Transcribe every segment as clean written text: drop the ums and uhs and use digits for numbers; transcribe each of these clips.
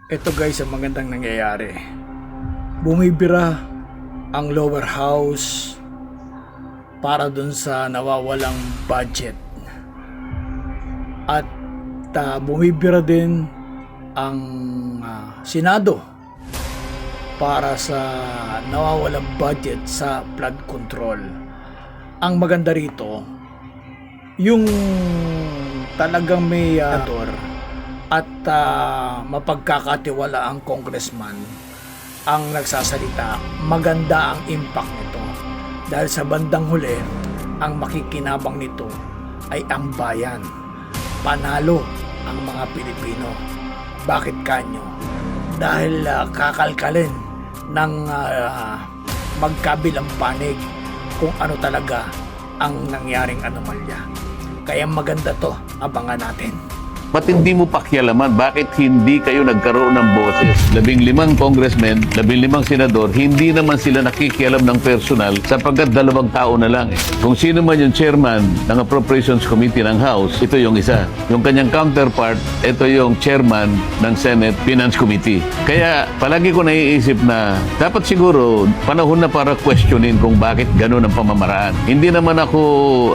Ito guys ang magandang nangyayari. Bumibira ang lower house para dun sa nawawalang budget. At bumibira din ang Senado para sa nawawalang budget sa flood control. Ang maganda rito, yung talagang may at mapagkakatiwala ang congressman ang nagsasalita, maganda ang impact nito. Dahil sa bandang huli, ang makikinabang nito ay ang bayan. Panalo ang mga Pilipino. Bakit kanyo? Dahil kakalkalin ng magkabilang panig kung ano talaga ang nangyaring anomalya. Kaya maganda to, abangan natin. Ba't hindi mo pakialaman? Bakit hindi kayo nagkaroon ng boses? 15 congressmen, 15 senador, hindi naman sila nakikialam ng personal sapagkat 2 tao na lang. Kung sino man yung chairman ng Appropriations Committee ng House, ito yung isa. Yung kanyang counterpart, ito yung chairman ng Senate Finance Committee. Kaya palagi ko naiisip na dapat siguro panahon na para questionin kung bakit ganun ang pamamaraan. Hindi naman ako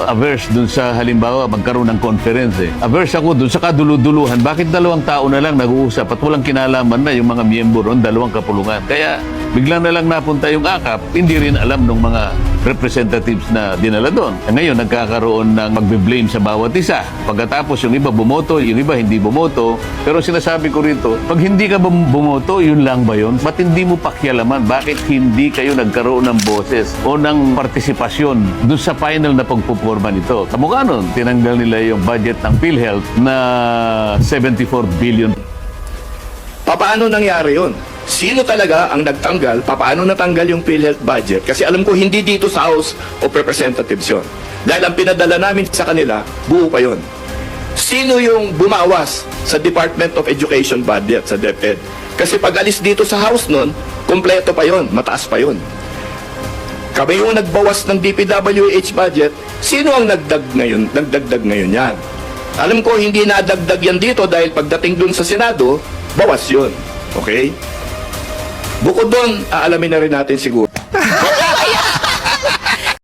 averse dun sa halimbawa magkaroon ng conference. Averse ako dun sa kaduluduluhan. Bakit 2 tao na lang nag-uusap at walang kinalaman na yung mga miyembro ng 2 kapulungan? Kaya biglang na lang napunta yung AKAP, hindi rin alam ng mga representatives na dinala doon. Ngayon, nagkakaroon ng magbe-blame sa bawat isa. Pagkatapos, yung iba bumoto, yung iba hindi bumoto. Pero sinasabi ko rito, pag hindi ka bumoto, yun lang ba yun? Ba't hindi mo pakialaman? Bakit hindi kayo nagkaroon ng boses o ng partisipasyon doon sa final na pagpuporma nito? Kamukha nun, tinanggal nila yung budget ng PhilHealth na 74 billion. Paano nangyari yun? Sino talaga ang nagtanggal? Paano natanggal yung PhilHealth budget? Kasi alam ko hindi dito sa House of Representatives yun. Dahil ang pinadala namin sa kanila, buo pa yun. Sino yung bumawas sa Department of Education budget, sa DepEd? Kasi pag alis dito sa House nun, kompleto pa yun, mataas pa yun. Kami yung nagbawas ng DPWH budget, sino ang nagdagdag ngayon yan? Alam ko hindi nadagdag yan dito dahil pagdating dun sa Senado, bawas yun. Okay? Bukod doon, aalamin na rin natin siguro.